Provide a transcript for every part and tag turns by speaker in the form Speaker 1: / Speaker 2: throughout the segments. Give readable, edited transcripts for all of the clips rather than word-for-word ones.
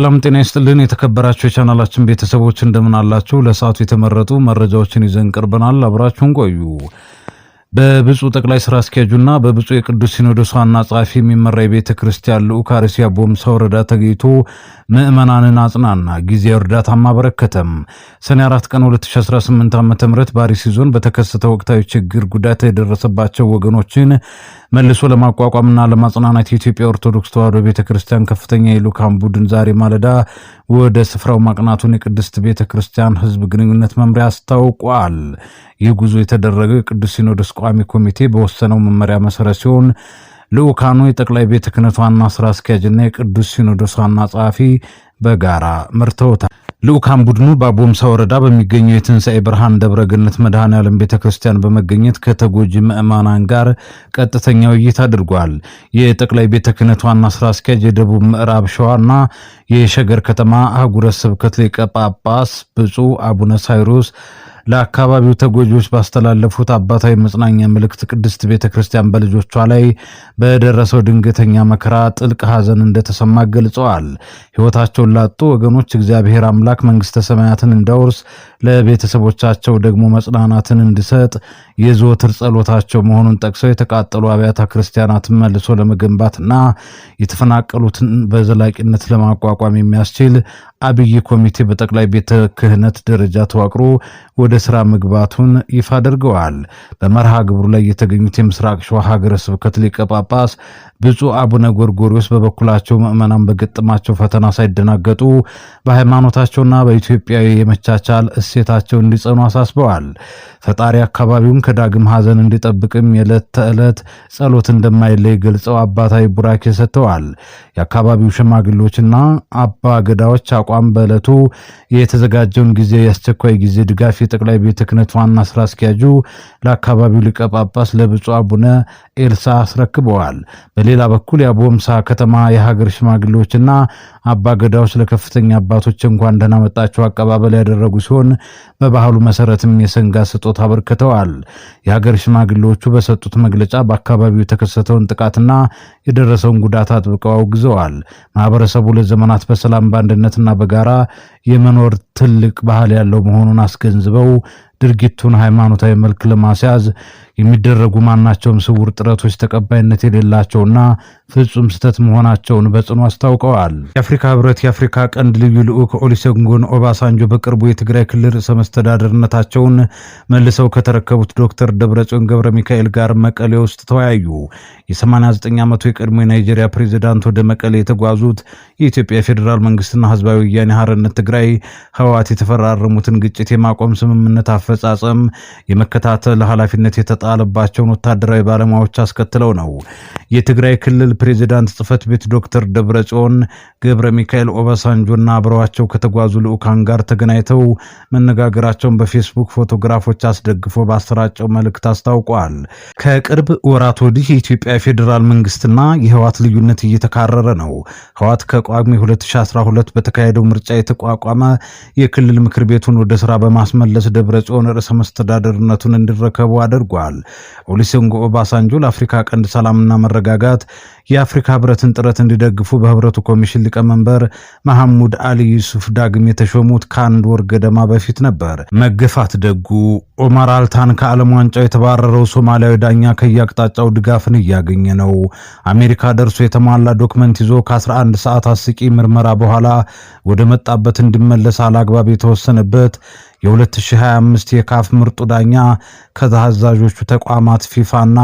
Speaker 1: ሰላም ጤና ይስጥልን የተከበራችሁ የቻናላችን ቤተሰቦች እንደምን አላችሁ? ለሰዓቱ የተመረጡ መረጃዎችን ይዘን ቀርበናል። አብራችሁን ቆዩ። በብፁዕ ጠቅላይ ስራ አስኪያጁና በብፁዕ የቅዱስ ሲኖዶስ ዋና ጸሐፊ የሚመራ የቤተ ክርስቲያን ልዑክ አርሲ ቦምሳ ወረዳ ተገኝቶ ምዕመናንን አጽናና፣ ጊዜያዊ እርዳታም አበረከተም። ሰኔ 4 ቀን 2018 ዓ.ም በአርሲ ዞን በተከሰተ ወቅታዊ ችግር ጉዳት የደረሰባቸው ወገኖችን መልሶ ለማቋቋምና ለማጽናናት የኢትዮጵያ ኦርቶዶክስ ተዋሕዶ ቤተክርስቲያን ከፍተኛ የልዑካን ቡድን ዛሬ ማለዳ ወደ ስፍራው ማቅናቱን የቅድስት ቤተክርስቲያን ሕዝብ ግንኙነት መምሪያ አስታውቋል። ይህ ጉዞ የተደረገው የቅዱስ ሲኖዶስ ቋሚ ኮሚቴ በወሰነው መመሪያ መሰረት ሲሆን ልዑካኑ የጠቅላይ ቤተ ክህነት ዋና ስራ አስኪያጅና የቅዱስ ሲኖዶስ ዋና ጸሐፊ በጋራ መርተውታል። ልዑካን ቡድኑ በቦምሳ ወረዳ በሚገኘው የትንሣኤ ብርሃን ደብረ ገነት መድኃኔዓለም ቤተክርስቲያን በመገኘት ከተጎጂ ምዕመናን ጋር ቀጥተኛ ውይይት አድርጓል። የጠቅላይ ቤተ ክህነት ዋና ስራ አስኪያጅ የደቡብ ምዕራብ ሸዋና የሸገር ከተማ አህጉረ ስብከት ሊቀ ጳጳስ ብፁዕ አቡነ ሳይሮስ ለአካባቢው ተጎጂዎች ባስተላለፉት አባታዊ መጽናኛ መልእክት ቅድስት ቤተክርስቲያን በልጆቿ ላይ በደረሰው ድንገተኛ መከራ ጥልቅ ሐዘን እንደተሰማ ገልጸዋል። ሕይወታቸውን ላጡ ወገኖች እግዚአብሔር አምላክ መንግሥተ ሰማያትን እንዳወርስ ለቤተሰቦቻቸው ደግሞ መጽናናትን እንዲሰጥ የዘወትር ጸሎታቸው መሆኑን ጠቅሰው የተቃጠሉ አብያተ ክርስቲያናትን መልሶ ለመገንባትና የተፈናቀሉትን በዘላቂነት ለማቋቋም የሚያስችል አብይ ኮሚቴ በጠቅላይ ቤተ ክህነት ደረጃ ተዋቅሮ ወደ ስራ መግባቱን ይፋ አድርገዋል። በመርሃ ግብሩ ላይ የተገኙት የምስራቅ ሸዋ ሀገረ ስብከት ሊቀ ጳጳስ ብፁዕ አቡነ ጎርጎርዮስ በበኩላቸው ምዕመናን በገጠማቸው ፈተና ሳይደናገጡ በሃይማኖታቸውና በኢትዮጵያዊ የመቻቻል እሴታቸው እንዲጸኑ አሳስበዋል። ፈጣሪ አካባቢውን ከዳግም ሐዘን እንዲጠብቅም የዕለት ተዕለት ጸሎት እንደማይለይ ገልጸው አባታዊ ቡራኬ ሰጥተዋል። የአካባቢው ሽማግሌዎችና አባ ገዳዎች አቋም በዕለቱ የተዘጋጀውን ጊዜ የአስቸኳይ ጊዜ ድጋፍ የጠቅላይ ቤተ ክህነት ዋና ስራ አስኪያጁ ለአካባቢው ሊቀ ጳጳስ ለብፁዕ አቡነ ኤልሳ አስረክበዋል። በሌላ በኩል የቦምሳ ከተማ የሀገር ሽማግሌዎችና አባ ገዳዎች ለከፍተኛ አባቶች እንኳን ደህና መጣችሁ አቀባበል ያደረጉ ሲሆን በባህሉ መሰረትም የሰንጋ ስጦታ አበርክተዋል። የሀገር ሽማግሌዎቹ በሰጡት መግለጫ በአካባቢው የተከሰተውን ጥቃትና የደረሰውን ጉዳት አጥብቀው አውግዘዋል። ማህበረሰቡ ለዘመናት በሰላም በአንድነትና በጋራ የመኖር ትልቅ ባህል ያለው መሆኑን አስገንዝበው ድርጊቱን ሃይማኖታዊ መልክ ለማስያዝ የሚደረጉ ማናቸውም ስውር ጥረቶች ተቀባይነት የሌላቸውና ፍጹም ስህተት መሆናቸውን በጽኑ አስታውቀዋል። የአፍሪካ ህብረት የአፍሪካ ቀንድ ልዩ ልዑክ ኦሉሴጉን ኦባሳንጆ በቅርቡ የትግራይ ክልል ርዕሰ መስተዳድርነታቸውን መልሰው ከተረከቡት ዶክተር ደብረጽዮን ገብረ ሚካኤል ጋር መቀሌ ውስጥ ተወያዩ። የ89 ዓመቱ የቀድሞ የናይጄሪያ ፕሬዚዳንት ወደ መቀሌ የተጓዙት የኢትዮጵያ ፌዴራል መንግስትና ህዝባዊ ወያኔ ሓርነት ትግራይ ህወሓት የተፈራረሙትን ግጭት የማቆም ስምምነት አፈጻጸም የመከታተል ኃላፊነት የተጣለባቸውን ወታደራዊ ባለሙያዎች አስከትለው ነው። የትግራይ ክልል ፕሬዚዳንት ጽህፈት ቤት ዶክተር ደብረጽዮን ገብረ ሚካኤል ኦባሳንጆና አብረዋቸው ከተጓዙ ልዑካን ጋር ተገናኝተው መነጋገራቸውን በፌስቡክ ፎቶግራፎች አስደግፎ ባሰራጨው መልእክት አስታውቋል። ከቅርብ ወራት ወዲህ የኢትዮጵያ ፌዴራል መንግስትና የህወሓት ልዩነት እየተካረረ ነው። ህወሓት ከጳጉሜ 2012 በተካሄደው ምርጫ የተቋቋመ የክልል ምክር ቤቱን ወደ ስራ በማስመለስ ደብረጽዮን ርዕሰ መስተዳድርነቱን እንዲረከቡ አድርጓል። ኦሉሴጉን ኦባሳንጆ ለአፍሪካ ቀንድ ሰላምና መረጋጋት የአፍሪካ ህብረትን ጥረት እንዲደግፉ በህብረቱ ኮሚሽን ሊቀመንበር መሐሙድ አሊ ዩሱፍ ዳግም የተሾሙት ከአንድ ወር ገደማ በፊት ነበር። መገፋት ደጉ ኦማር አልታን ከዓለም ዋንጫው የተባረረው ሶማሊያዊ ዳኛ ከየአቅጣጫው ድጋፍን እያገኘ ነው። አሜሪካ ደርሶ የተሟላ ዶክመንት ይዞ ከ11 ሰዓት አስቂ ምርመራ በኋላ ወደ መጣበት እንዲመለስ አላግባብ የተወሰነበት የ2025 የካፍ ምርጡ ዳኛ ከታዛዦቹ ተቋማት ፊፋና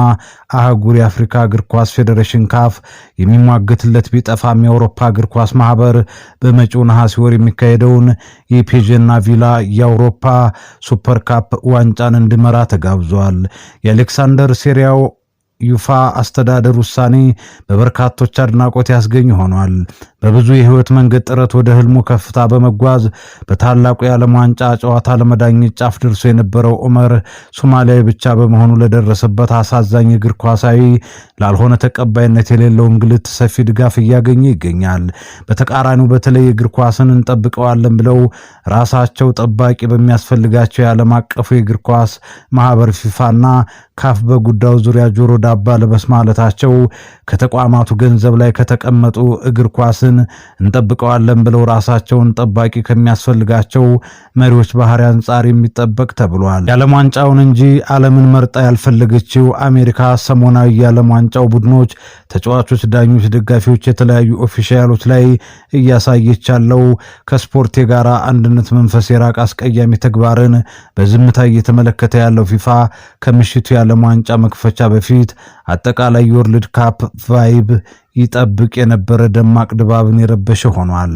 Speaker 1: አህጉር የአፍሪካ እግር ኳስ ፌዴሬሽን ካፍ የሚሟገትለት ቢጠፋም የአውሮፓ እግር ኳስ ማህበር በመጪው ነሐሴ ወር የሚካሄደውን የፔዥና ቪላ የአውሮፓ ሱፐር ካፕ ዋንጫን እንዲመራ ተጋብዟል። የአሌክሳንደር ሴሪያው ይፋ አስተዳደር ውሳኔ በበርካቶች አድናቆት ያስገኝ ሆኗል። በብዙ የህይወት መንገድ ጥረት ወደ ህልሙ ከፍታ በመጓዝ በታላቁ የዓለም ዋንጫ ጨዋታ ለመዳኘት ጫፍ ደርሶ የነበረው ዑመር ሶማሊያዊ ብቻ በመሆኑ ለደረሰበት አሳዛኝ እግር ኳሳዊ ላልሆነ ተቀባይነት የሌለው እንግልት ሰፊ ድጋፍ እያገኘ ይገኛል። በተቃራኒው በተለይ እግር ኳስን እንጠብቀዋለን ብለው ራሳቸው ጠባቂ በሚያስፈልጋቸው የዓለም አቀፉ የእግር ኳስ ማህበር ፊፋና ካፍ በጉዳዩ ዙሪያ ጆሮ ዳባ ልበስ ማለታቸው ከተቋማቱ ገንዘብ ላይ ከተቀመጡ እግር ኳስን መለስን እንጠብቀዋለን ብለው ራሳቸውን ጠባቂ ከሚያስፈልጋቸው መሪዎች ባህሪ አንጻር የሚጠበቅ ተብሏል። የዓለም ዋንጫውን እንጂ ዓለምን መርጣ ያልፈለገችው አሜሪካ ሰሞናዊ የዓለም ዋንጫው ቡድኖች፣ ተጫዋቾች፣ ዳኞች፣ ደጋፊዎች፣ የተለያዩ ኦፊሻሎች ላይ እያሳየች ያለው ከስፖርት የጋራ አንድነት መንፈስ የራቅ አስቀያሚ ተግባርን በዝምታ እየተመለከተ ያለው ፊፋ ከምሽቱ የዓለም ዋንጫ መክፈቻ በፊት አጠቃላይ የወርልድ ካፕ ቫይብ ይጠብቅ የነበረ ደማቅ ድባብን የረበሸ ሆኗል።